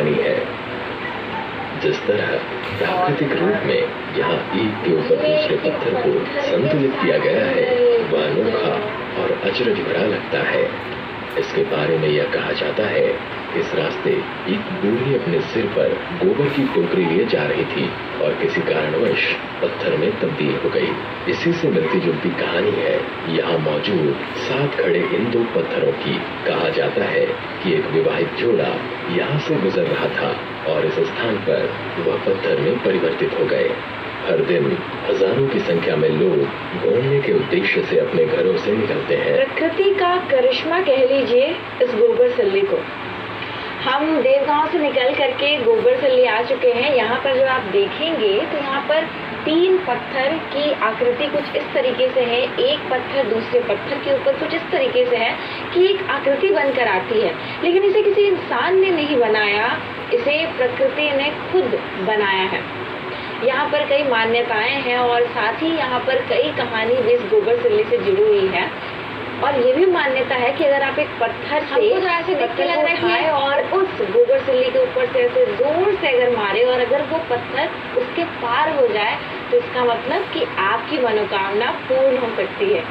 कहानी है। जिस तरह प्राकृतिक रूप में यहाँ एक के ऊपर दूसरे पत्थर को संतुलित किया गया है, वह अनोखा और अचरज भरा लगता है। इसके बारे में यह कहा जाता है, इस रास्ते एक बूढ़ी अपने सिर पर गोबर की टोकरी लिए जा रही थी और किसी कारणवश पत्थर में तब्दील हो गई। इसी से मिलती जुलती कहानी है यहाँ मौजूद साथ खड़े इन दो पत्थरों की। कहा जाता है कि एक विवाहित जोड़ा यहाँ से गुजर रहा था और इस स्थान पर वह पत्थर में परिवर्तित हो गए। हर दिन हजारों की संख्या में लोग घूमने के उद्देश्य से अपने घरों से निकलते हैं। प्रकृति का करिश्मा कह लीजिए इस गोबर सल्ले को। हम देवगांव से निकल करके गोबर सल्ले आ चुके हैं। यहाँ पर जो आप देखेंगे तो यहाँ पर 3 पत्थर की आकृति कुछ इस तरीके से है। एक पत्थर दूसरे पत्थर के ऊपर कुछ इस तरीके से है कि एक आकृति बनकर आती है, लेकिन इसे किसी इंसान ने नहीं बनाया, इसे प्रकृति ने खुद बनाया है। यहाँ पर कई मान्यताएं हैं और साथ ही यहाँ पर कई कहानी भी इस गोबर सिल्ले से जुड़ी हुई है। और ये भी मान्यता है कि अगर आप एक पत्थर से ऐसे पत्थर को उठाए और उस गोबर सिल्ले के ऊपर से ऐसे जोर से अगर मारे और अगर वो पत्थर उसके पार हो जाए तो इसका मतलब कि आपकी मनोकामना पूर्ण हो सकती है।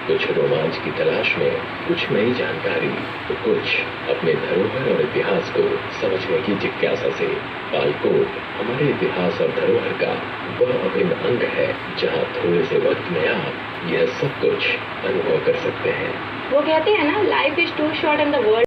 कुछ रोमांच की तलाश में, कुछ नई जानकारी, तो कुछ अपने धरोहर और इतिहास को समझने की जिज्ञासा से। पालकोट हमारे इतिहास और धरोहर का वह अभिन्न अंग है जहाँ थोड़े से वक्त में आप यह सब कुछ अनुभव कर सकते हैं। वो कहते हैं ना, life is too short and the world